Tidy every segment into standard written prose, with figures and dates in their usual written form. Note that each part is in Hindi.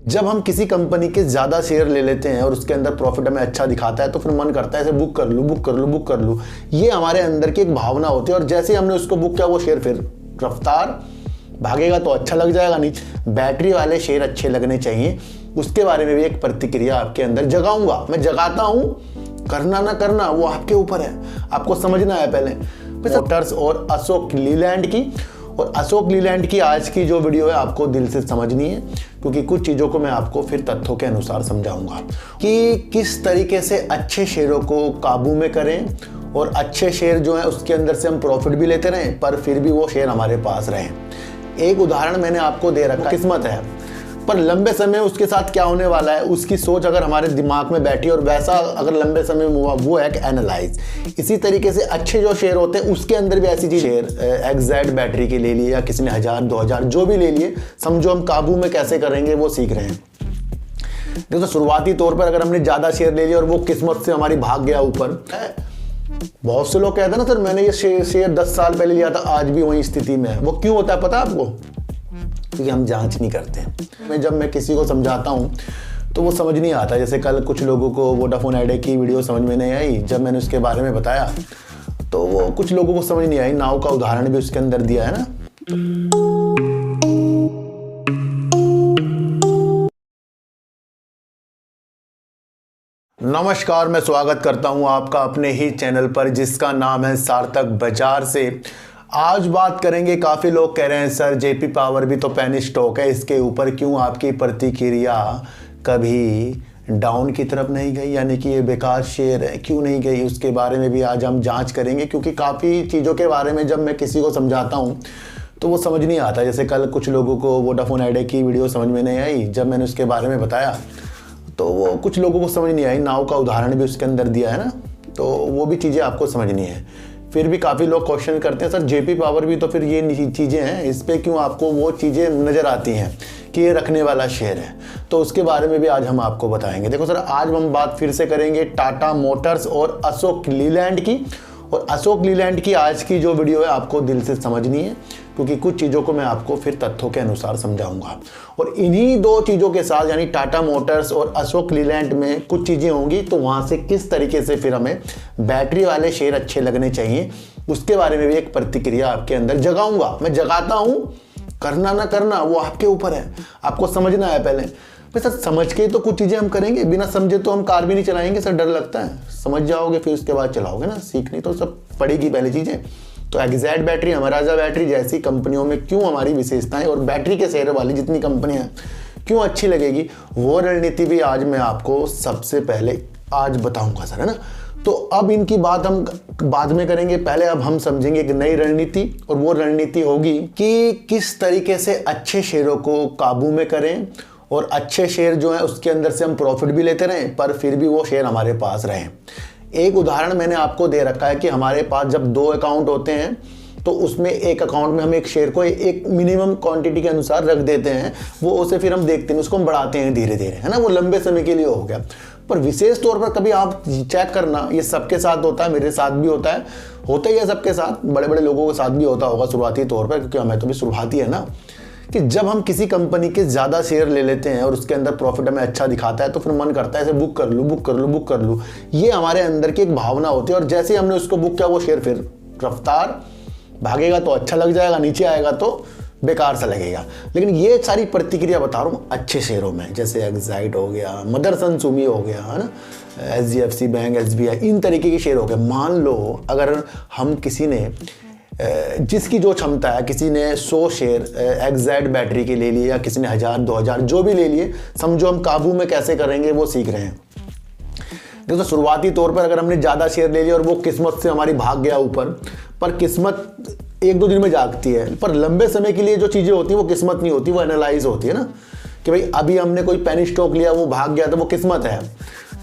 जब हम किसी कंपनी के ज़्यादा शेयर ले लेते हैं और उसके अंदर प्रॉफिट हमें अच्छा दिखाता है तो फिर मन करता है इसे बुक कर लूँ बुक कर लूँ बुक कर लूँ। ये हमारे अंदर की एक भावना होती है और जैसे ही हमने उसको बुक किया वो शेयर फिर रफ्तार भागेगा तो अच्छा लग जाएगा नीचे। बैटरी वाले शेयर अच्छे लगने चाहिए, उसके बारे में भी एक प्रतिक्रिया आपके अंदर जगाऊंगा। मैं जगाता हूँ, करना ना करना वो आपके ऊपर है, आपको समझना है। पहले मोटर्स और अशोक लीलैंड की, और अशोक लीलैंड की आज की जो वीडियो है आपको दिल से समझनी है, क्योंकि कुछ चीज़ों को मैं आपको फिर तथ्यों के अनुसार समझाऊंगा कि किस तरीके से अच्छे शेयरों को काबू में करें और अच्छे शेयर जो है उसके अंदर से हम प्रॉफिट भी लेते रहें पर फिर भी वो शेयर हमारे पास रहें। एक उदाहरण मैंने आपको दे रखा, किस्मत है, पर लंबे समय उसके साथ क्या होने वाला है उसकी सोच अगर हमारे दिमाग में बैठी और वैसा अगर लंबे समय में हुआ, वो है एनालाइज। इसी तरीके से अच्छे जो शेयर होते हैं उसके अंदर भी ऐसी चीज, शेयर एक्सैक्ट बैटरी के ले लिए या किसी ने 1000-2000 जो भी ले लिए, समझो हम काबू में कैसे करेंगे वो सीख रहे हैं। देखो शुरुआती तौर पर अगर हमने ज्यादा शेयर ले लिया और वो किस्मत से हमारी भाग गया ऊपर, बहुत से लोग कहते हैं ना सर मैंने ये शेयर 10 साल पहले लिया था आज भी वही स्थिति में है। वो क्यों होता है पता है आपको? क्योंकि हम जांच नहीं करते। जब मैं किसी को समझाता हूँ तो वो समझ नहीं आता। जैसे कल कुछ लोगों को वोडाफोन आइडिया की वीडियो समझ में नहीं आई, जब मैंने उसके बारे में बताया तो वो कुछ लोगों को समझ नहीं आई। नाव का उदाहरण भी उसके अंदर दिया है ना। नमस्कार, मैं स्वागत करता हूं आपका अपने ही चैनल पर जिसका नाम है सार्थक बाजार से। आज बात करेंगे, काफ़ी लोग कह रहे हैं सर जेपी पावर भी तो पेनी स्टॉक है, इसके ऊपर क्यों आपकी प्रतिक्रिया कभी डाउन की तरफ नहीं गई, यानी कि ये बेकार शेयर है क्यों नहीं गई, उसके बारे में भी आज हम जांच करेंगे। क्योंकि काफ़ी चीज़ों के बारे में जब मैं किसी को समझाता हूँ तो वो समझ नहीं आता। जैसे कल कुछ लोगों को वोडाफोन आइडिया की वीडियो समझ में नहीं आई, जब मैंने उसके बारे में बताया तो वो कुछ लोगों को समझ नहीं आई। नाव का उदाहरण भी उसके अंदर दिया है ना, तो वो भी चीज़ें आपको समझनी है। फिर भी काफ़ी लोग क्वेश्चन करते हैं सर जेपी पावर भी तो फिर ये चीज़ें हैं, इस पे क्यों आपको वो चीज़ें नज़र आती हैं कि ये रखने वाला शेयर है, तो उसके बारे में भी आज हम आपको बताएंगे। देखो सर, आज हम बात फिर से करेंगे टाटा मोटर्स और अशोक लीलैंड की, और अशोक लीलैंड की आज की जो वीडियो है आपको दिल से समझनी है, क्योंकि कुछ चीज़ों को मैं आपको फिर तथ्यों के अनुसार समझाऊंगा। और इन्हीं दो चीज़ों के साथ, यानी टाटा मोटर्स और अशोक लीलैंड में कुछ चीज़ें होंगी, तो वहाँ से किस तरीके से फिर हमें बैटरी वाले शेयर अच्छे लगने चाहिए, उसके बारे में भी एक प्रतिक्रिया आपके अंदर जगाऊंगा। मैं जगाता हूँ, करना ना करना वो आपके ऊपर है, आपको समझना है। पहले सर समझ के तो कुछ चीज़ें हम करेंगे, बिना समझे तो हम कार भी नहीं चलाएंगे सर, डर लगता है। समझ जाओगे फिर उसके बाद चलाओगे ना, सीखनी तो सब पड़ेगी पहले चीज़ें। तो एक्सैक्ट बैटरी, महाराजा बैटरी जैसी कंपनियों में क्यों हमारी विशेषताएं और बैटरी के शेयर वाली जितनी कंपनियां क्यों अच्छी लगेगी, वो रणनीति भी आज मैं आपको सबसे पहले आज बताऊंगा सर, है ना। तो अब इनकी बात हम बाद में करेंगे, पहले अब हम समझेंगे एक नई रणनीति, और वो रणनीति होगी कि किस तरीके से अच्छे शेयरों को काबू में करें और अच्छे शेयर जो है उसके अंदर से हम प्रॉफिट भी लेते रहें पर फिर भी वो शेयर हमारे पास रहें। एक उदाहरण मैंने आपको दे रखा है कि हमारे पास जब 2 अकाउंट होते हैं तो उसमें एक अकाउंट में हम एक शेयर को एक मिनिमम क्वांटिटी के अनुसार रख देते हैं, वो उसे फिर हम देखते हैं, उसको हम बढ़ाते हैं धीरे धीरे, है ना। वो लंबे समय के लिए हो गया। पर विशेष तौर पर कभी आप चेक करना, ये सबके साथ होता है, मेरे साथ भी होता ही है सबके साथ, बड़े बड़े लोगों के साथ भी होता होगा शुरुआती तौर पर, क्योंकि हमें तो भी शुरुआती है ना, कि जब हम किसी कंपनी के ज़्यादा शेयर ले लेते हैं और उसके अंदर प्रॉफिट हमें अच्छा दिखाता है तो फिर मन करता है इसे बुक कर लूँ बुक कर लूँ बुक कर लूँ। ये हमारे अंदर की एक भावना होती है, और जैसे ही हमने उसको बुक किया वो शेयर फिर रफ्तार भागेगा तो अच्छा लग जाएगा, नीचे आएगा तो बेकार सा लगेगा। लेकिन ये सारी प्रतिक्रिया बता रहा हूँ अच्छे शेयरों में, जैसे एक्साइड हो गया, मदरसन सुमी हो गया, है ना, HDFC बैंक, SBI, इन तरीके के शेयर हो गए। मान लो अगर हम किसी ने जिसकी जो क्षमता है, किसी ने 100 शेयर एक्सैक्ट बैटरी के ले लिए या किसी ने 1000-2000 जो भी ले लिए, समझो हम काबू में कैसे करेंगे वो सीख रहे हैं। देखो शुरुआती तौर पर अगर हमने ज़्यादा शेयर ले लिया और वो किस्मत से हमारी भाग गया ऊपर, पर किस्मत 1-2 दिन में जागती है, पर लंबे समय के लिए जो चीज़ें होती हैं वो किस्मत नहीं होती, वो एनालाइज होती है ना, कि भाई अभी हमने कोई पेनी स्टॉक लिया वो भाग गया तो वो किस्मत है,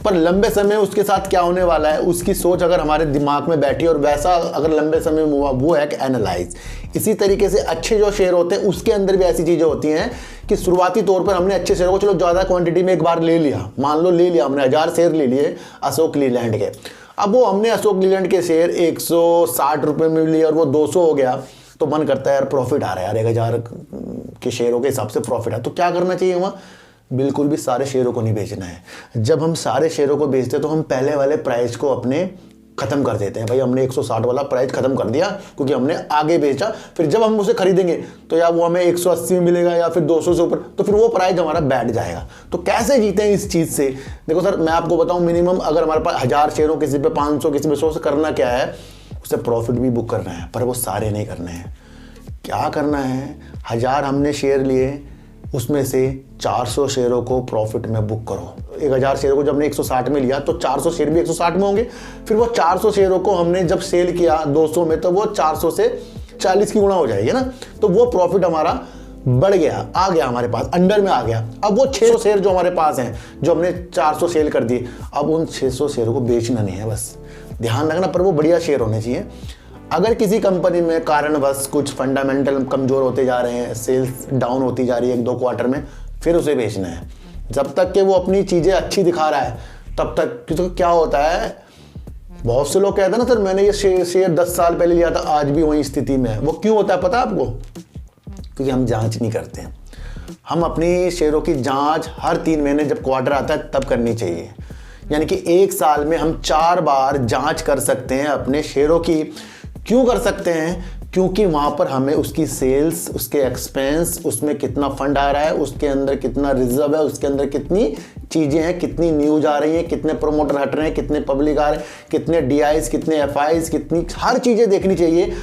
पर लंबे समय उसके साथ क्या होने वाला है उसकी सोच अगर हमारे दिमाग में बैठी और वैसा अगर लंबे समय में हुआ, वो है एनालाइज। इसी तरीके से अच्छे जो शेयर होते हैं उसके अंदर भी ऐसी चीज़ें होती हैं कि शुरुआती तौर पर हमने अच्छे शेयर को चलो ज़्यादा क्वांटिटी में एक बार ले लिया, मान लो ले लिया हमने 1000 शेयर ले लिए अशोक लीलैंड के। अब वो हमने अशोक लीलैंड के शेयर 160 रुपये में लिए और वो 200 हो गया, तो मन करता है यार प्रॉफिट आ रहा है यार, 1000 के शेयरों के हिसाब से प्रॉफिट है, तो क्या करना चाहिए वहाँ, बिल्कुल भी सारे शेयरों को नहीं बेचना है। जब हम सारे शेयरों को बेचते हैं तो हम पहले वाले प्राइस को अपने ख़त्म कर देते हैं। भाई हमने 160 वाला प्राइस ख़त्म कर दिया क्योंकि हमने आगे बेचा, फिर जब हम उसे खरीदेंगे तो या वो हमें 180 में मिलेगा या फिर 200 से ऊपर, तो फिर वो प्राइस हमारा बैठ जाएगा। तो कैसे जीते हैं इस चीज़ से? देखो सर, मैं आपको बताऊं, मिनिमम अगर हमारे पास 1000 शेयरों, किसी पे 500, किसी पे 100 से करना क्या है, उसे प्रॉफिट भी बुक करना है, पर वो सारे नहीं करने हैं। क्या करना है, 1000 हमने शेयर लिए, उसमें से 400 शेयरों को प्रॉफिट में बुक करो। 1000 शेयरों को जब हमने 160 में लिया तो 400 शेयर भी 160 में होंगे। फिर वो 400 शेयरों को हमने जब सेल किया 200 में, तो वो 400 से 40 की गुणा हो जाएगी ना, तो वो प्रॉफिट हमारा बढ़ गया, आ गया हमारे पास, अंडर में आ गया। अब वो 600 शेयर जो हमारे पास हैं, जो हमने 400 सेल कर दिए, अब उन 600 शेयरों को बेचना नहीं है, बस ध्यान रखना, पर वो बढ़िया शेयर होने चाहिए। अगर किसी कंपनी में कारणवश कुछ फंडामेंटल कमज़ोर होते जा रहे हैं, सेल्स डाउन होती जा रही है 1-2 क्वार्टर में, फिर उसे बेचना है। जब तक कि वो अपनी चीज़ें अच्छी दिखा रहा है तब तक, क्योंकि क्या होता है, बहुत से लोग कहते हैं ना सर मैंने ये शेयर 10 साल पहले लिया था, आज भी वही स्थिति में है। वो क्यों होता है पता है आपको? क्योंकि हम जांच नहीं करते हैं। हम अपनी शेयरों की जांच हर 3 महीने जब क्वार्टर आता है तब करनी चाहिए। यानी कि 1 साल में हम 4 बार जांच कर सकते हैं अपने शेयरों की। क्यों कर सकते हैं? क्योंकि वहाँ पर हमें उसकी सेल्स, उसके एक्सपेंस, उसमें कितना फंड आ रहा है, उसके अंदर कितना रिजर्व है, उसके अंदर कितनी चीज़ें हैं, कितनी न्यूज आ रही हैं, कितने प्रमोटर हट रहे हैं, कितने पब्लिक आ रहे हैं, कितने DIs, कितने FIs, कितनी हर चीज़ें देखनी चाहिए,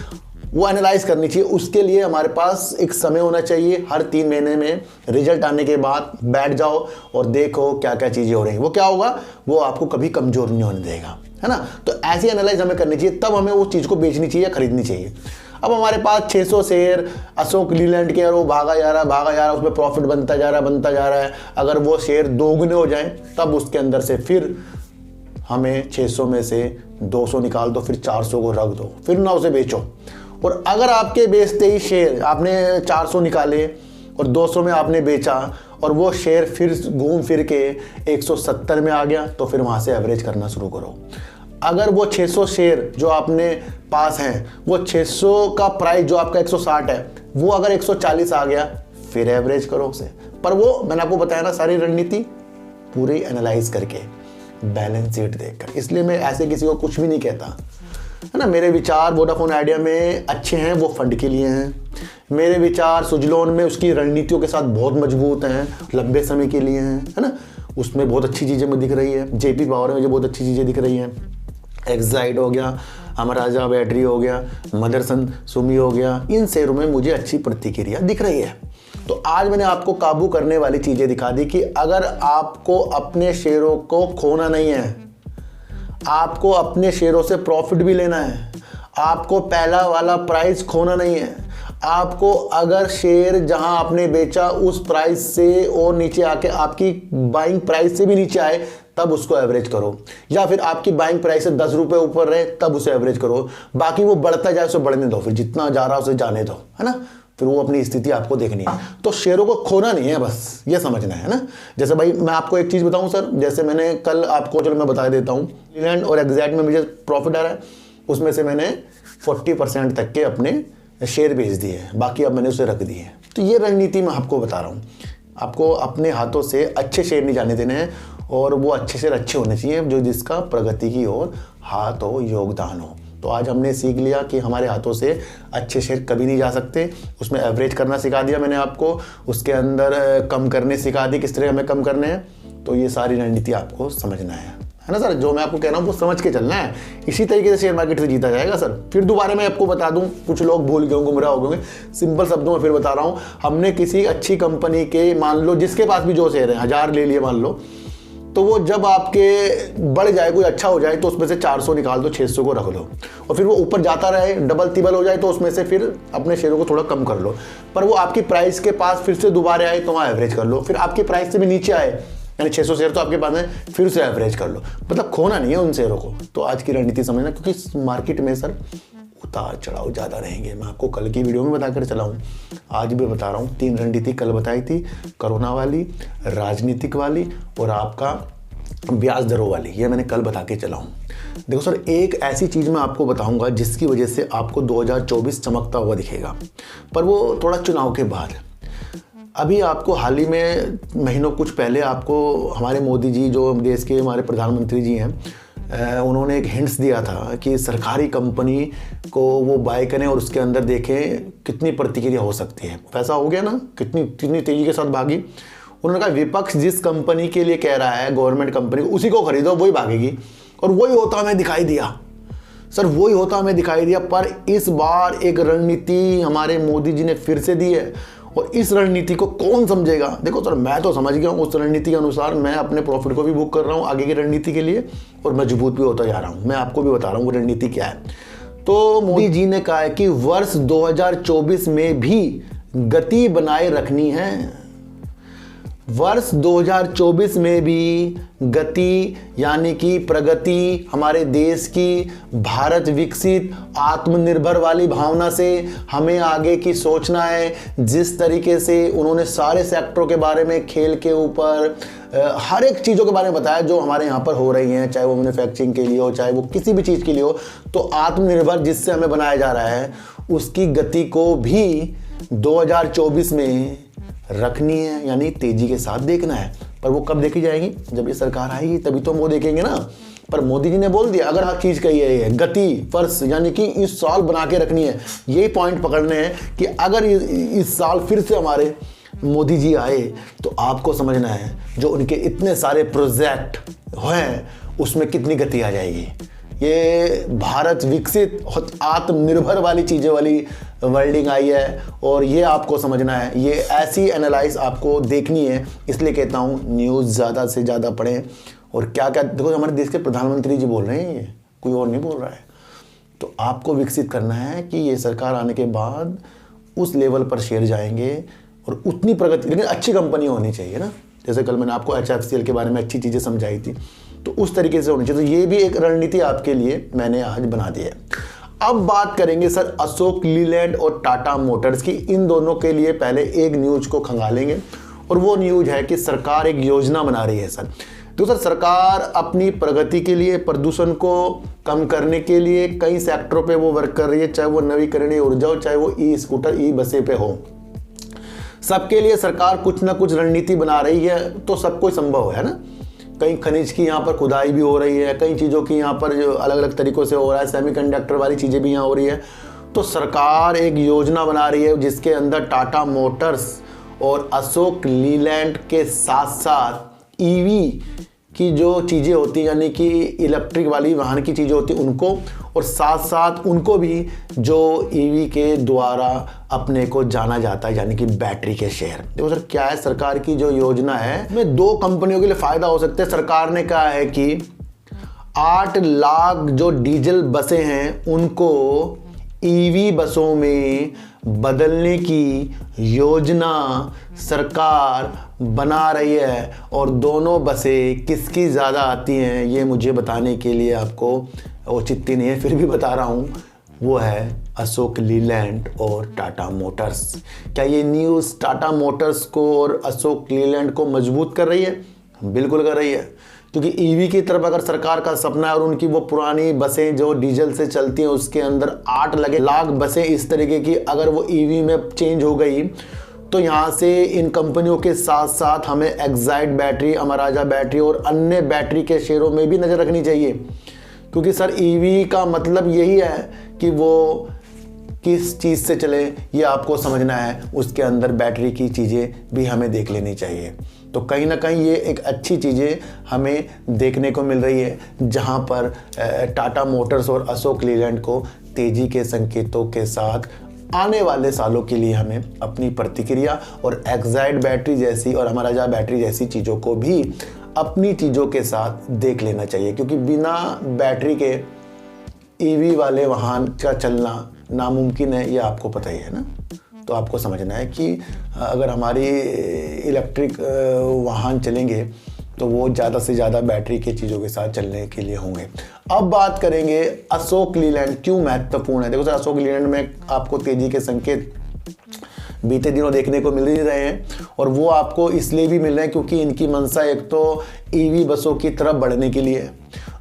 वो एनालाइज करनी चाहिए। उसके लिए हमारे पास एक समय होना चाहिए। हर 3 महीने में रिजल्ट आने के बाद बैठ जाओ और देखो क्या क्या चीज़ें हो रही हैं। वो क्या होगा, वो आपको कभी कमज़ोर नहीं होने देगा, है ना। तो ऐसी एनालाइज हमें करनी चाहिए, तब हमें वो चीज़ को बेचनी चाहिए या खरीदनी चाहिए। अब हमारे पास 600 शेयर अशोक लीलैंड के, और वो भागा जा रहा है, उसमें प्रॉफिट बनता जा रहा है। अगर वो शेयर 2 गुने हो जाएं तब उसके अंदर से फिर हमें 600 में से 200 निकाल दो, फिर 400 को रख दो, फिर ना उसे बेचो। और अगर आपके बेचते ही शेयर आपने 400 निकाले और 200 में आपने बेचा और वो शेयर फिर घूम फिर के 170 में आ गया, तो फिर वहाँ से एवरेज करना शुरू करो। अगर वो 600 शेयर जो आपने पास हैं, वो 600 का प्राइस जो आपका 160 है, वो अगर 140 आ गया, फिर एवरेज करो उसे। पर वो मैंने आपको बताया ना, सारी रणनीति पूरी एनालाइज करके, बैलेंस शीट देखकर। इसलिए मैं ऐसे किसी को कुछ भी नहीं कहता, है ना। मेरे विचार वोडाफोन आइडिया में अच्छे हैं, वो फंड के लिए हैं। मेरे विचार सुजलोन में उसकी रणनीतियों के साथ बहुत मजबूत हैं, लंबे समय के लिए हैं, है ना। उसमें बहुत अच्छी चीज़ें मुझे दिख रही है। JP पावर में मुझे बहुत अच्छी चीज़ें दिख रही हैं। एक्साइड हो गया, अमराजा बैटरी हो गया, मदरसन सुमी हो गया, इन शेयरों में मुझे अच्छी प्रतिक्रिया दिख रही है। तो आज मैंने आपको काबू करने वाली चीज़ें दिखा दी कि अगर आपको अपने शेयरों को खोना नहीं है, आपको अपने शेयरों से प्रॉफिट भी लेना है, आपको पहला वाला प्राइस खोना नहीं है, आपको अगर शेयर जहां आपने बेचा उस प्राइस से और नीचे आके आपकी बाइंग प्राइस से भी नीचे आए, तब उसको एवरेज करो। या फिर आपकी बाइंग प्राइस से 10 रुपये ऊपर रहे तब उसे एवरेज करो। बाकी वो बढ़ता जाए उसे बढ़ने दो, फिर जितना जा रहा है उसे जाने दो, है ना। फिर वो अपनी स्थिति आपको देखनी है। तो शेयरों को खोना नहीं है, बस ये समझना है ना। जैसे भाई मैं आपको एक चीज़ बताऊं सर, जैसे मैंने कल आपको, चलो मैं बता देता हूँ, लीलैंड और एक्सैक्ट में मुझे प्रॉफिट आ रहा है, उसमें से मैंने 40% तक के अपने शेयर बेच दिए, बाकी अब मैंने उसे रख दिए। तो ये रणनीति मैं आपको बता रहा हूँ। आपको अपने हाथों से अच्छे शेयर नहीं जाने देने हैं, और वो अच्छे शेयर अच्छे होने चाहिए जो जिसका प्रगति की ओर हाथ हो, योगदान हो। तो आज हमने सीख लिया कि हमारे हाथों से अच्छे शेयर कभी नहीं जा सकते। उसमें एवरेज करना सिखा दिया मैंने आपको, उसके अंदर कम करने सिखा दी, किस तरह हमें कम करने हैं। तो ये सारी रणनीति आपको समझना है ना सर। जो मैं आपको कह रहा हूँ वो समझ के चलना है। इसी तरीके से शेयर मार्केट से जीता जाएगा सर। फिर दोबारा मैं आपको बता दूं, कुछ लोग भूल गए, गुमराह हो गए, सिंपल शब्दों में फिर बता रहा हूँ। हमने किसी अच्छी कंपनी के, मान लो जिसके पास भी जो शेयर है, 1000 ले लिए मान लो, तो वो जब आपके बढ़ जाए, कोई अच्छा हो जाए, तो उसमें से 400 निकाल दो, 600 को रख लो, और फिर वो ऊपर जाता रहे, डबल तिबल हो जाए, तो उसमें से फिर अपने शेयरों को थोड़ा कम कर लो। पर वो आपकी प्राइस के पास फिर से दोबारा आए तो वहाँ एवरेज कर लो। फिर आपकी प्राइस से भी नीचे आए, यानी 600 शेयर तो आपके पास है, फिर उसे एवरेज कर लो। मतलब खोना नहीं है उन शेयरों को। तो आज की रणनीति समझना, क्योंकि मार्केट में सर उतार चढ़ाव ज़्यादा रहेंगे। मैं आपको कल की वीडियो में बताकर चला हूँ, आज भी बता रहा हूँ। 3 रणनीति कल बताई थी, कोरोना वाली, राजनीतिक वाली और आपका ब्याज दरों वाली। ये मैंने कल बता के चला हूँ। देखो सर, एक ऐसी चीज़ मैं आपको बताऊंगा जिसकी वजह से आपको 2024 चमकता हुआ दिखेगा, पर वो थोड़ा चुनाव के बाद। अभी आपको हाल ही में महीनों कुछ पहले आपको हमारे मोदी जी जो देश के हमारे प्रधानमंत्री जी हैं, उन्होंने एक हिंट्स दिया था कि सरकारी कंपनी को वो बाय करें और उसके अंदर देखें कितनी प्रतिक्रिया हो सकती है। वैसा हो गया ना, कितनी तेज़ी के साथ भागी। उन्होंने कहा विपक्ष जिस कंपनी के लिए कह रहा है गवर्नमेंट कंपनी, उसी को खरीदो, वही भागेगी। और वही होता हमें दिखाई दिया सर, वही होता हमें दिखाई दिया। पर इस बार एक रणनीति हमारे मोदी जी ने फिर से दी है, और इस रणनीति को कौन समझेगा। देखो सर, मैं तो समझ गया हूँ, उस रणनीति के अनुसार मैं अपने प्रॉफिट को भी बुक कर रहा हूँ आगे की रणनीति के लिए, और मजबूत भी होता जा रहा हूँ। मैं आपको भी बता रहा हूँ वो रणनीति क्या है। तो मोदी जी ने कहा है कि वर्ष 2024 में भी गति बनाए रखनी है। वर्ष 2024 में भी गति यानी कि प्रगति, हमारे देश की भारत विकसित आत्मनिर्भर वाली भावना से हमें आगे की सोचना है। जिस तरीके से उन्होंने सारे सेक्टरों के बारे में, खेल के ऊपर हर एक चीज़ों के बारे में बताया जो हमारे यहाँ पर हो रही हैं, चाहे वो मैन्युफैक्चरिंग के लिए हो, चाहे वो किसी भी चीज़ के लिए हो। तो आत्मनिर्भर जिससे हमें बनाया जा रहा है, उसकी गति को भी 2024 में रखनी है, यानी तेजी के साथ देखना है। पर वो कब देखी जाएगी? जब ये सरकार आएगी तभी तो हम वो देखेंगे ना। पर मोदी जी ने बोल दिया, अगर हर चीज़ कही है गति वर्ष यानी कि इस साल बना के रखनी है। यही पॉइंट पकड़ने हैं कि अगर इस साल फिर से हमारे मोदी जी आए तो आपको समझना है जो उनके इतने सारे प्रोजेक्ट हैं उसमें कितनी गति आ जाएगी। ये भारत विकसित और आत्मनिर्भर वाली चीज़ें वाली वर्डिंग आई है, और ये आपको समझना है। ये ऐसी एनालाइज आपको देखनी है। इसलिए कहता हूँ न्यूज़ ज़्यादा से ज़्यादा पढ़ें। और क्या क्या देखो, हमारे देश के प्रधानमंत्री जी बोल रहे हैं, ये कोई और नहीं बोल रहा है। तो आपको विकसित करना है कि ये सरकार आने के बाद उस लेवल पर शेयर जाएंगे और उतनी प्रगति, लेकिन अच्छी कंपनी होनी चाहिए ना। जैसे कल मैंने आपको HFCL के बारे में अच्छी चीज़ें समझाई थी, तो उस तरीके से होनी चाहिए। तो ये भी एक रणनीति आपके लिए मैंने आज बना दी है। अब बात करेंगे सर अशोक लीलैंड और टाटा मोटर्स की। इन दोनों के लिए पहले एक न्यूज़ को खंगालेंगे, और वो न्यूज़ है कि सरकार एक योजना बना रही है सर। तो सर सरकार अपनी प्रगति के लिए, प्रदूषण को कम करने के लिए कई सेक्टरों पे वो वर्क कर रही है, चाहे वो नवीकरणीय ऊर्जा हो, चाहे वो ई स्कूटर, ई बसें पे हो। सबके लिए सरकार कुछ ना कुछ रणनीति बना रही है, तो सब कुछ संभव है ना। कई खनिज की यहाँ पर खुदाई भी हो रही है, कई चीज़ों की यहाँ पर जो अलग अलग तरीक़ों से हो रहा है, सेमीकंडक्टर वाली चीज़ें भी यहाँ हो रही है। तो सरकार एक योजना बना रही है जिसके अंदर टाटा मोटर्स और अशोक लीलैंड के साथ साथ ईवी की जो चीज़ें होती हैं, यानी कि इलेक्ट्रिक वाली वाहन की चीज़ें होती हैं उनको, और साथ साथ उनको भी जो ईवी के द्वारा अपने को जाना जाता है, यानी कि बैटरी के शेयर। देखो सर क्या है, सरकार की जो योजना है इसमें 2 कंपनियों के लिए फ़ायदा हो सकता है। सरकार ने कहा है कि 8 लाख जो डीजल बसें हैं उनको ईवी बसों में बदलने की योजना सरकार बना रही है। और दोनों बसें किसकी ज़्यादा आती हैं ये मुझे बताने के लिए आपको औचित्य नहीं है, फिर भी बता रहा हूँ। वो है अशोक लीलैंड और टाटा मोटर्स। क्या ये न्यूज़ टाटा मोटर्स को और अशोक लीलैंड को मजबूत कर रही है? बिल्कुल कर रही है, क्योंकि ईवी की तरफ अगर सरकार का सपना है और उनकी वो पुरानी बसें जो डीजल से चलती हैं उसके अंदर 8 लाख बसें इस तरीके की अगर वो ईवी में चेंज हो गई, तो यहाँ से इन कंपनियों के साथ साथ हमें एक्साइट बैटरी, अमराजा बैटरी और अन्य बैटरी के शेयरों में भी नज़र रखनी चाहिए। क्योंकि सर ईवी का मतलब यही है कि वो किस चीज़ से चले ये आपको समझना है, उसके अंदर बैटरी की चीज़ें भी हमें देख लेनी चाहिए। तो कहीं ना कहीं ये एक अच्छी चीज़ें हमें देखने को मिल रही है, जहां पर टाटा मोटर्स और अशोक लीलैंड को तेज़ी के संकेतों के साथ आने वाले सालों के लिए हमें अपनी प्रतिक्रिया और एक्साइट बैटरी जैसी और अमराजा बैटरी जैसी चीज़ों को भी अपनी चीज़ों के साथ देख लेना चाहिए। क्योंकि बिना बैटरी के ईवी वाले वाहन का चलना नामुमकिन है, ये आपको पता ही है ना। तो आपको समझना है कि अगर हमारी इलेक्ट्रिक वाहन चलेंगे तो वो ज़्यादा से ज़्यादा बैटरी की चीज़ों के साथ चलने के लिए होंगे। अब बात करेंगे अशोक लीलैंड क्यों महत्वपूर्ण है। देखो सर अशोक लीलैंड में आपको तेज़ी के संकेत बीते दिनों देखने को मिल ही रहे हैं। और वो आपको इसलिए भी मिल रहे हैं क्योंकि इनकी मंशा एक तो ईवी बसों की तरफ बढ़ने के लिए,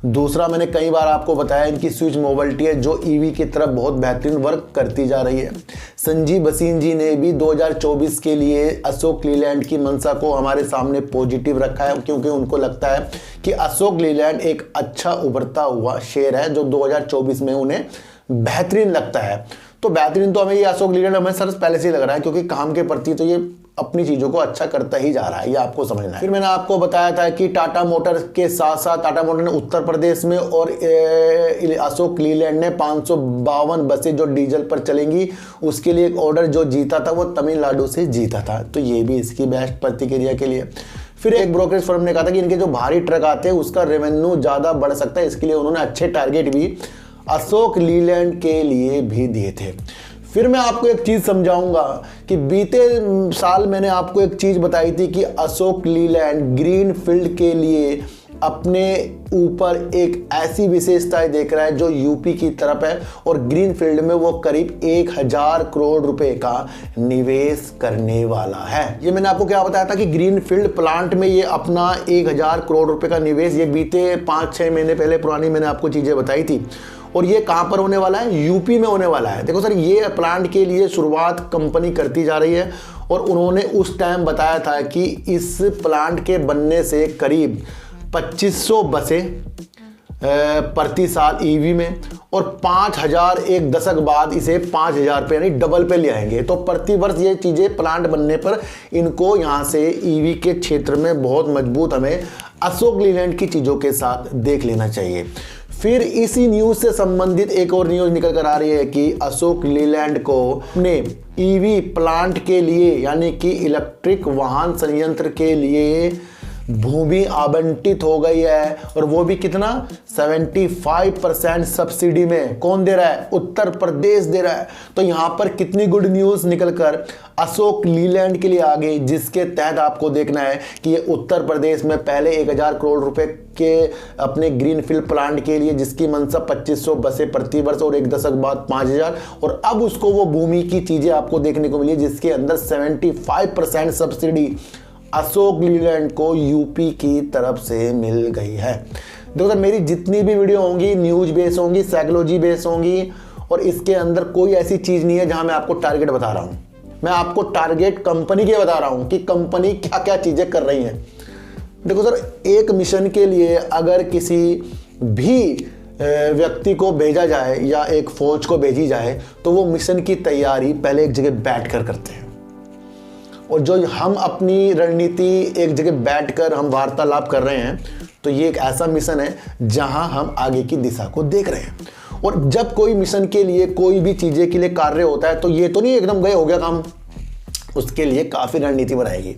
दूसरा मैंने कई बार आपको बताया इनकी स्विच मोबिलिटी है जो ईवी की तरफ बहुत बेहतरीन वर्क करती जा रही है। संजीव बसीन जी ने भी 2024 के लिए अशोक लीलैंड की मंशा को हमारे सामने पॉजिटिव रखा है, क्योंकि उनको लगता है कि अशोक लीलैंड एक अच्छा उभरता हुआ शेयर है जो 2024 में उन्हें बेहतरीन लगता है। तो बेहतरीन तो हमें ये अशोक लीलैंड हमें सर पहले से ही लग रहा है, क्योंकि काम के प्रति तो ये अपनी चीज़ों को अच्छा करता ही जा रहा है, ये आपको समझना है। फिर मैंने आपको बताया था कि टाटा मोटर्स के साथ साथ टाटा मोटर ने उत्तर प्रदेश में और अशोक लीलैंड ने 552 बसें जो डीजल पर चलेंगी उसके लिए एक ऑर्डर जो जीता था वो तमिलनाडु से जीता था। तो ये भी इसकी बेस्ट प्रतिक्रिया के लिए। फिर एक ब्रोकरेज फर्म ने कहा था कि इनके जो भारी ट्रक आते हैं उसका रेवेन्यू ज़्यादा बढ़ सकता है, इसके लिए उन्होंने अच्छे टारगेट भी अशोक लीलैंड के लिए भी दिए थे। फिर मैं आपको एक चीज़ समझाऊंगा कि बीते साल मैंने आपको एक चीज़ बताई थी कि अशोक लीलैंड ग्रीन फील्ड के लिए अपने ऊपर एक ऐसी विशेषताएं देख रहा है जो यूपी की तरफ है, और ग्रीन फील्ड में वो करीब 1000 करोड़ रुपए का निवेश करने वाला है। ये मैंने आपको क्या बताया था कि ग्रीन फील्ड प्लांट में ये अपना 1000 करोड़ रुपए का निवेश, ये बीते 5-6 महीने पहले पुरानी मैंने आपको चीज़ें बताई थी। और ये कहाँ पर होने वाला है? यूपी में होने वाला है। देखो सर, ये प्लांट के लिए शुरुआत कंपनी करती जा रही है और उन्होंने उस टाइम बताया था कि इस प्लांट के बनने से करीब 2500 बसें प्रति साल ईवी में, और 5000 एक दशक बाद इसे 5000 पे यानी डबल पे ले आएंगे। तो प्रति वर्ष ये चीज़ें प्लांट बनने पर इनको यहाँ से ईवी के क्षेत्र में बहुत मजबूत हमें अशोक लीलैंड की चीज़ों के साथ देख लेना चाहिए। फिर इसी न्यूज़ से संबंधित एक और न्यूज़ निकल कर आ रही है कि अशोक लीलैंड को अपने ईवी प्लांट के लिए यानी कि इलेक्ट्रिक वाहन संयंत्र के लिए भूमि आवंटित हो गई है, और वो भी कितना? 75% सब्सिडी में। कौन दे रहा है? उत्तर प्रदेश दे रहा है। तो यहाँ पर कितनी गुड न्यूज़ निकलकर अशोक लीलैंड के लिए आ गई, जिसके तहत आपको देखना है कि ये उत्तर प्रदेश में पहले 1000 करोड़ रुपए के अपने ग्रीनफील्ड प्लांट के लिए, जिसकी मंशा 2500 बसें प्रति वर्ष और एक दशक बाद 5000, और अब उसको वो भूमि की चीज़ें आपको देखने को मिली जिसके अंदर 75% सब्सिडी अशोक लीलैंड को यूपी की तरफ से मिल गई है। देखो सर, मेरी जितनी भी वीडियो होंगी न्यूज बेस होंगी, साइकोलॉजी बेस होंगी, और इसके अंदर कोई ऐसी चीज़ नहीं है जहां मैं आपको टारगेट बता रहा हूं। मैं आपको टारगेट कंपनी के बता रहा हूं कि कंपनी क्या क्या चीज़ें कर रही है। देखो सर, एक मिशन के लिए अगर किसी भी व्यक्ति को भेजा जाए या एक फौज को भेजी जाए तो वो मिशन की तैयारी पहले एक जगह बैठ कर करते हैं, और जो हम अपनी रणनीति एक जगह बैठकर हम वार्तालाप कर रहे हैं, तो ये एक ऐसा मिशन है जहां हम आगे की दिशा को देख रहे हैं। और जब कोई मिशन के लिए कोई भी चीज़ें के लिए कार्य होता है तो ये तो नहीं एकदम गए हो गया काम, उसके लिए काफ़ी रणनीति बनाएगी।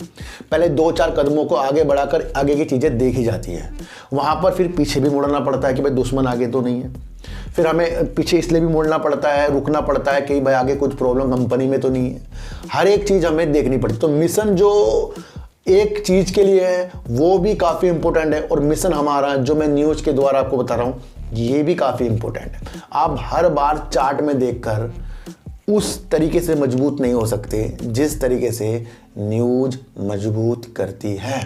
पहले 2-4 कदमों को आगे बढ़ाकर आगे की चीज़ें देखी जाती हैं, वहाँ पर फिर पीछे भी मुड़ना पड़ता है कि भाई दुश्मन आगे तो नहीं है, फिर हमें पीछे इसलिए भी मुड़ना पड़ता है, रुकना पड़ता है कि भाई आगे कुछ प्रॉब्लम कंपनी में तो नहीं है। हर एक चीज़ हमें देखनी पड़ती। तो मिशन जो एक चीज़ के लिए है वो भी काफ़ी इंपॉर्टेंट है, और मिशन हमारा जो मैं न्यूज़ के द्वारा आपको बता रहा हूँ ये भी काफ़ी इंपॉर्टेंट है। आप हर बार चार्ट में देखकर उस तरीके से मजबूत नहीं हो सकते जिस तरीके से न्यूज़ मजबूत करती है।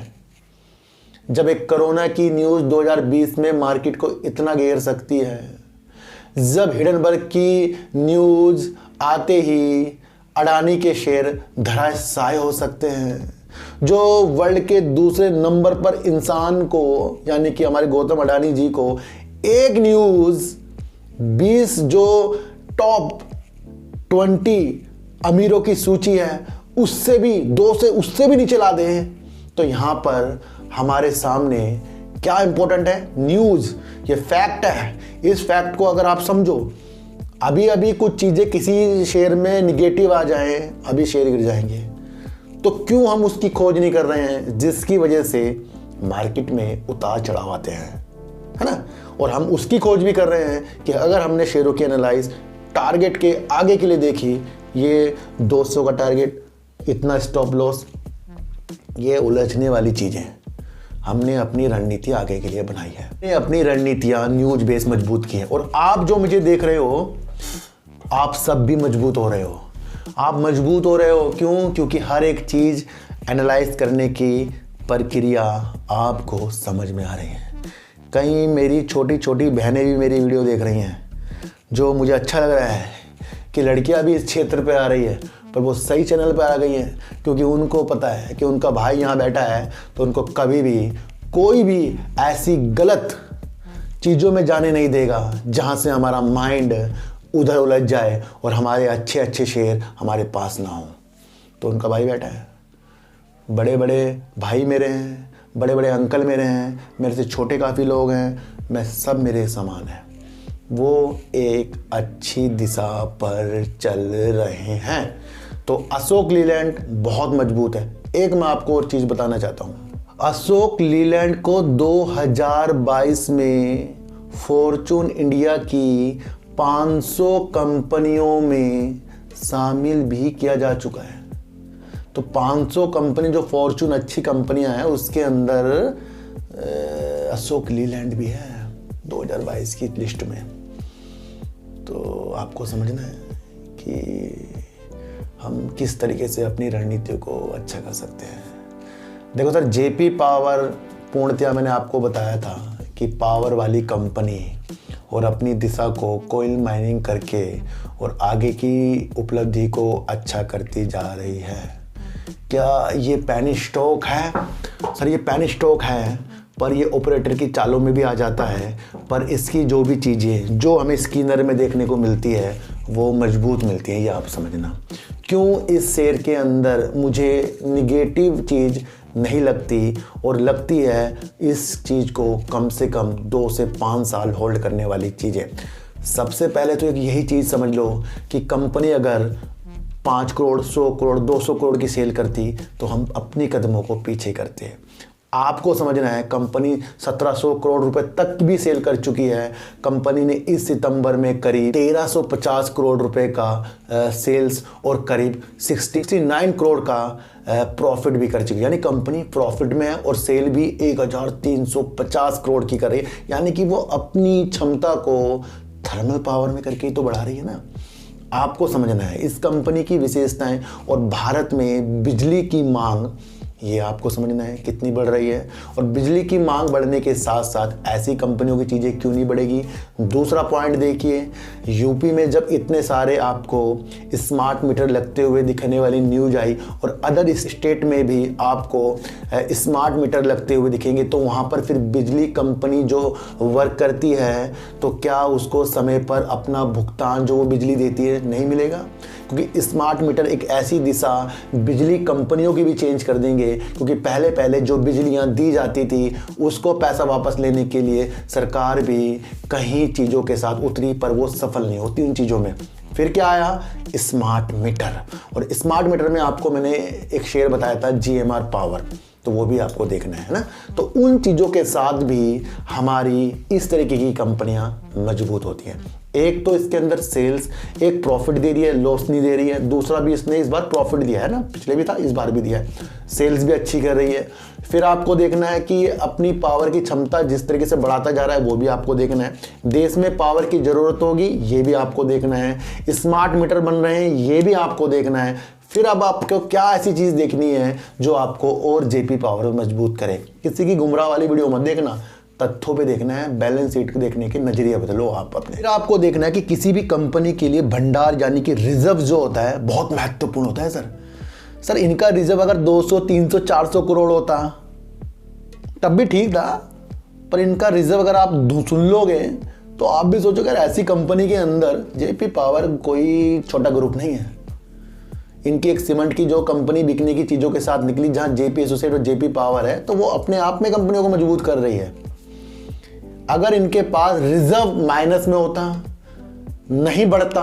जब एक कोरोना की न्यूज़ 2020 में मार्केट को इतना घेर सकती है, जब हिडनबर्ग की न्यूज़ आते ही अडानी के शेयर धराशायी हो सकते हैं, जो वर्ल्ड के दूसरे नंबर पर इंसान को यानी कि हमारे गौतम अडानी जी को एक न्यूज़ 20 जो टॉप 20 अमीरों की सूची है उससे भी उससे भी नीचे ला दें, तो यहाँ पर हमारे सामने क्या इंपॉर्टेंट है? न्यूज़। ये फैक्ट है। इस फैक्ट को अगर आप समझो, अभी कुछ चीज़ें किसी शेयर में निगेटिव आ जाएं, अभी शेयर गिर जाएंगे, तो क्यों हम उसकी खोज नहीं कर रहे हैं जिसकी वजह से मार्केट में उतार चढ़ाव आते हैं, है ना? और हम उसकी खोज भी कर रहे हैं कि अगर हमने शेयरों की एनालाइज टारगेट के आगे के लिए देखी, ये 200 का टारगेट, इतना स्टॉप लॉस, ये उलझने वाली चीज़ें हमने अपनी रणनीति आगे के लिए बनाई है। हमने अपनी रणनीतियाँ न्यूज बेस मजबूत की है, और आप जो मुझे देख रहे हो आप सब भी मजबूत हो रहे हो। आप मजबूत हो रहे हो। क्यों? क्योंकि हर एक चीज़ एनालाइज करने की प्रक्रिया आपको समझ में आ रही है। कहीं मेरी छोटी छोटी बहनें भी मेरी वीडियो देख रही हैं, जो मुझे अच्छा लग रहा है कि लड़कियां भी इस क्षेत्र पे आ रही है, पर वो सही चैनल पे आ गई हैं, क्योंकि उनको पता है कि उनका भाई यहाँ बैठा है तो उनको कभी भी कोई भी ऐसी गलत चीज़ों में जाने नहीं देगा जहाँ से हमारा माइंड उधर उलझ जाए और हमारे अच्छे अच्छे शेर हमारे पास ना हो। तो उनका भाई बैठा है, बड़े बड़े भाई मेरे हैं, बड़े बड़े अंकल मेरे हैं, मेरे से छोटे काफ़ी लोग हैं, मैं सब मेरे समान हैं। वो एक अच्छी दिशा पर चल रहे हैं। तो अशोक लीलैंड बहुत मजबूत है। एक मैं आपको और चीज़ बताना चाहता हूँ, अशोक लीलैंड को 2022 में फॉर्चून इंडिया की 500 कंपनियों में शामिल भी किया जा चुका है। तो 500 कंपनी जो फॉर्चून अच्छी कंपनियां हैं उसके अंदर अशोक लीलैंड भी है 2022 की लिस्ट में। तो आपको समझना है कि हम किस तरीके से अपनी रणनीति को अच्छा कर सकते हैं। देखो सर, जेपी पावर पूर्णतया मैंने आपको बताया था कि पावर वाली कंपनी और अपनी दिशा को कोयल माइनिंग करके और आगे की उपलब्धि को अच्छा करती जा रही है। क्या ये पेनी स्टॉक है? सर ये पेनी स्टॉक है, पर ये ऑपरेटर की चालों में भी आ जाता है, पर इसकी जो भी चीज़ें जो हमें स्कैनर में देखने को मिलती है वो मजबूत मिलती है, ये आप समझना। क्यों इस शेयर के अंदर मुझे निगेटिव चीज़ नहीं लगती और लगती है इस चीज़ को कम से कम 2 से 5 साल होल्ड करने वाली चीज़ें। सबसे पहले तो एक यही चीज़ समझ लो कि कंपनी अगर 5 करोड़, 100 करोड़, 200 करोड़ की सेल करती तो हम अपनी कदमों को पीछे करते हैं। आपको समझना है कंपनी 1700 करोड़ रुपए तक भी सेल कर चुकी है। कंपनी ने इस सितंबर में करीब 1350 करोड़ रुपए का सेल्स और करीब 69 करोड़ का प्रॉफिट भी कर चुकी है। यानी कंपनी प्रॉफिट में है और सेल भी 1350 करोड़ की कर रही है। यानी कि वो अपनी क्षमता को थर्मल पावर में करके ही तो बढ़ा रही है ना। आपको समझना है इस कंपनी की विशेषताएं और भारत में बिजली की मांग, ये आपको समझना है कितनी बढ़ रही है। और बिजली की मांग बढ़ने के साथ साथ ऐसी कंपनियों की चीज़ें क्यों नहीं बढ़ेगी। दूसरा पॉइंट देखिए, यूपी में जब इतने सारे आपको स्मार्ट मीटर लगते हुए दिखने वाली न्यूज आई और अदर स्टेट में भी आपको स्मार्ट मीटर लगते हुए दिखेंगे, तो वहाँ पर फिर बिजली कंपनी जो वर्क करती है तो क्या उसको समय पर अपना भुगतान जो वो बिजली देती है नहीं मिलेगा। क्योंकि स्मार्ट मीटर एक ऐसी दिशा बिजली कंपनियों की भी चेंज कर देंगे, क्योंकि पहले पहले जो बिजलियां दी जाती थी उसको पैसा वापस लेने के लिए सरकार भी कहीं चीज़ों के साथ उतरी, पर वो सफल नहीं होती उन चीज़ों में। फिर क्या आया? Smart meter. और स्मार्ट मीटर में आपको मैंने एक शेयर बताया था GMR पावर, तो वो भी आपको देखना है ना। तो उन चीज़ों के साथ भी हमारी इस तरीके की कंपनियां मजबूत होती हैं। एक तो इसके अंदर सेल्स, एक प्रॉफिट दे रही है, लॉस नहीं दे रही है। दूसरा भी इसने इस बार प्रॉफिट दिया है ना, पिछले भी था, इस बार भी दिया है। सेल्स भी अच्छी कर रही है। फिर आपको देखना है कि अपनी पावर की क्षमता जिस तरीके से बढ़ाता जा रहा है वो भी आपको देखना है। देश में पावर की ज़रूरत होगी ये भी आपको देखना है। स्मार्ट मीटर बन रहे हैं ये भी आपको देखना है। फिर अब आपको क्या ऐसी चीज़ देखनी है जो आपको और जेपी पावर मजबूत करे। किसी की गुमराह वाली वीडियो मत देखना, तथ्यों पे देखना है। बैलेंस शीट को देखने के नजरिया बदलो आप अपने। फिर आपको देखना है कि किसी भी कंपनी के लिए भंडार यानी कि रिजर्व जो होता है बहुत महत्वपूर्ण होता है। सर इनका रिजर्व अगर 200, 300, 400 करोड़ होता तब भी ठीक था, पर इनका रिजर्व अगर आप सुन लोगे तो आप भी सोचोगे ऐसी कंपनी के अंदर जेपी पावर कोई छोटा ग्रुप नहीं है। इनकी एक सीमेंट की जो कंपनी बिकने की चीज़ों के साथ निकली, जहां जेपी एसोसिएट और जेपी पावर है, तो वो अपने आप में कंपनियों को मजबूत कर रही है। अगर इनके पास रिजर्व माइनस में होता, नहीं बढ़ता,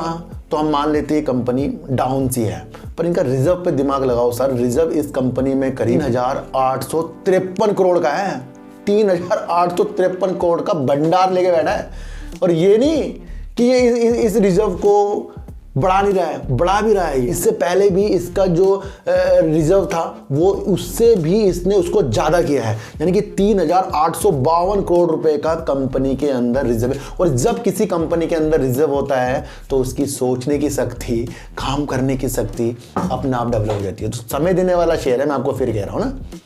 तो हम मान लेते हैं कंपनी डाउन सी है। पर इनका रिजर्व पे दिमाग लगाओ सर, रिजर्व इस कंपनी में करीब 3853 करोड़ का है। 3853 करोड़ का भंडार लेके बैठा है। और ये नहीं कि ये इस रिजर्व को बढ़ा नहीं रहा है, बढ़ा भी रहा है। इससे पहले भी इसका जो रिजर्व था वो उससे भी इसने उसको ज़्यादा किया है, यानी कि 3,852 करोड़ रुपए का कंपनी के अंदर रिजर्व है। और जब किसी कंपनी के अंदर रिजर्व होता है तो उसकी सोचने की शक्ति, काम करने की शक्ति अपने आप डेवलप हो जाती है। तो समय देने वाला शेयर है, मैं आपको फिर कह रहा हूँ ना।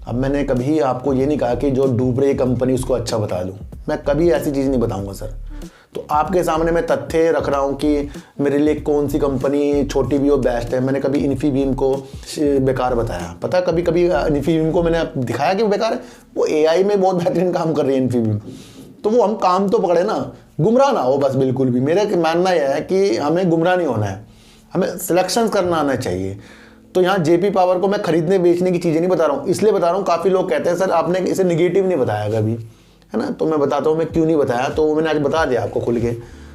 अब मैंने कभी आपको ये नहीं कहा कि जो डूब रही कंपनी उसको अच्छा बता दूँ, मैं कभी ऐसी चीज़ नहीं बताऊँगा सर। तो आपके सामने मैं तथ्य रख रहा हूँ कि मेरे लिए कौन सी कंपनी छोटी भी हो बेस्ट है। मैंने कभी इन्फीबीम को बेकार बताया, पता है, कभी कभी इन्फीबीम को मैंने दिखाया कि वो बेकार है। वो एआई में बहुत बेहतरीन काम कर रही है इन्फीबीम, तो वो हम काम तो पकड़े ना, गुमराह ना हो बस। बिल्कुल भी मेरा मानना यह है कि हमें गुमराह नहीं होना है, हमें सिलेक्शन करना आना चाहिए। तो यहाँ जेपी पावर को मैं खरीदने बेचने की चीज़ें नहीं बता रहा हूँ, इसलिए बता रहा हूँ काफ़ी लोग कहते हैं सर आपने इसे निगेटिव नहीं बताया कभी, है ना। तो मैं बताता हूँ मैं क्यों नहीं बताया, तो मैंने आज बता दिया आपको खुल के।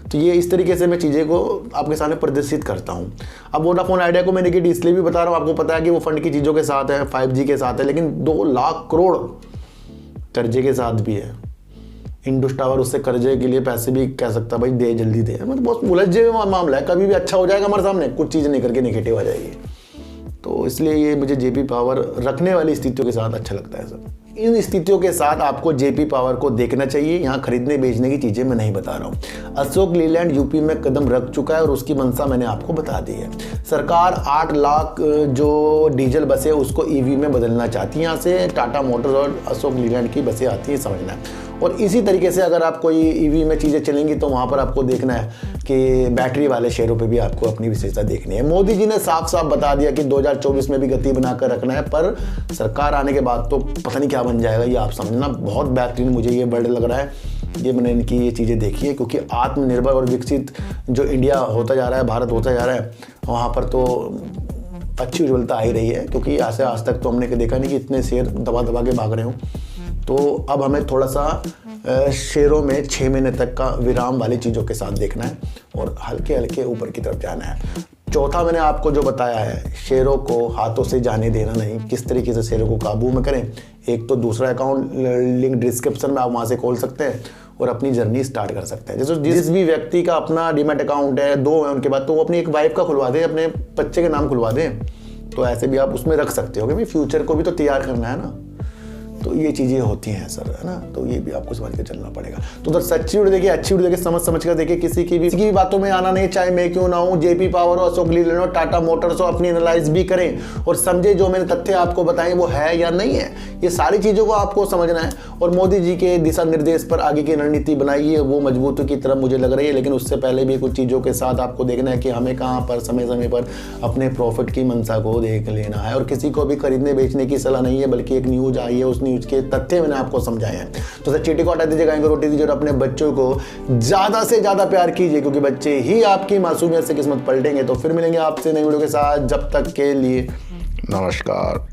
तो ये इस तरीके से मैं चीज़ें को आपके सामने प्रदर्शित करता हूँ। अब वोडाफोन आइडिया को मैं निगेटिव इसलिए भी बता रहा हूँ, आपको पता है कि वो फंड की चीज़ों के साथ है, 5G के साथ है, लेकिन 2 लाख करोड़ कर्जे के साथ भी है। इंडस टावर उससे कर्जे के लिए पैसे भी कह सकता भाई दे, जल्दी दे। मतलब बहुत उलझे हुए मामला है, कभी भी अच्छा हो जाएगा हमारे सामने, कुछ चीज़ें नहीं करके निगेटिव आ जाएगी। तो इसलिए ये मुझे जेपी पावर रखने वाली स्थितियों के साथ अच्छा लगता है सर। इन स्थितियों के साथ आपको जेपी पावर को देखना चाहिए। यहाँ खरीदने बेचने की चीज़ें मैं नहीं बता रहा हूँ। अशोक लीलैंड यूपी में कदम रख चुका है और उसकी मंशा मैंने आपको बता दी है। सरकार 8 लाख जो डीजल बसें उसको ईवी में बदलना चाहती है। यहाँ से टाटा मोटर्स और अशोक लीलैंड की बसें आती हैं, समझना है। और इसी तरीके से अगर आप कोई ईवी में चीज़ें चलेंगी तो वहाँ पर आपको देखना है कि बैटरी वाले शेयरों पे भी आपको अपनी विशेषता देखनी है। मोदी जी ने साफ साफ बता दिया कि 2024 में भी गति बनाकर रखना है, पर सरकार आने के बाद तो पता नहीं क्या बन जाएगा, ये आप समझना। बहुत बेहतरीन मुझे ये वर्ड लग रहा है, ये मैंने इनकी ये चीज़ें देखी है। क्योंकि आत्मनिर्भर और विकसित जो इंडिया होता जा रहा है, भारत होता जा रहा है, वहाँ पर तो अच्छी उज्ज्वलता आ ही रही है। क्योंकि ऐसे आज तक तो हमने देखा नहीं कि इतने शेयर दबा दबा के भाग रहे हों। तो अब हमें थोड़ा सा शेयरों में 6 महीने तक का विराम वाली चीज़ों के साथ देखना है और हल्के हल्के ऊपर की तरफ जाना है। चौथा मैंने आपको जो बताया है, शेयरों को हाथों से जाने देना नहीं, किस तरीके से शेयरों को काबू में करें। एक तो दूसरा अकाउंट लिंक डिस्क्रिप्शन में आप वहाँ से खोल सकते हैं और अपनी जर्नी स्टार्ट कर सकते हैं। जैसे जिस भी व्यक्ति का अपना डीमैट अकाउंट है, 2 है उनके बाद, तो वो अपनी एक वाइफ का खुलवा दें, अपने बच्चे के नाम खुलवा दें। तो ऐसे भी आप उसमें रख सकते हो, क्योंकि फ्यूचर को भी तो तैयार करना है ना। तो ये चीज़ें होती हैं सर, है ना। तो ये भी आपको समझ के चलना पड़ेगा। तो उधर सच्ची वीडियो देखिए, अच्छी वीडियो देखिए, समझ कर देखिए। किसी की भी बातों में आना नहीं, चाहे मैं क्यों ना हूँ। जेपी पावर हो, अशोक लीलैंड हो, टाटा मोटर्स हो, अपनी एनालाइज भी करें और समझे जो मैंने तथ्य आपको बताए वो है या नहीं है। ये सारी चीज़ों को आपको समझना है और मोदी जी के दिशा निर्देश पर आगे की रणनीति बनाइए, वो मजबूती की तरफ मुझे लग रही है। लेकिन उससे पहले भी कुछ चीज़ों के साथ आपको देखना है कि हमें कहाँ पर समय समय पर अपने प्रॉफिट की मंशा को देख लेना है। और किसी को भी खरीदने बेचने की सलाह नहीं है, बल्कि एक न्यूज आई है, उस न्यूज के तथ्य आपको समझाया है। तो सर चीटी को हटा दीजिए, गाय को रोटी दीजिए और अपने बच्चों को ज्यादा से ज्यादा प्यार कीजिए, क्योंकि बच्चे ही आपकी मासूमियत से किस्मत पलटेंगे। तो फिर मिलेंगे आपसे नई वीडियो के साथ, जब तक के लिए नमस्कार।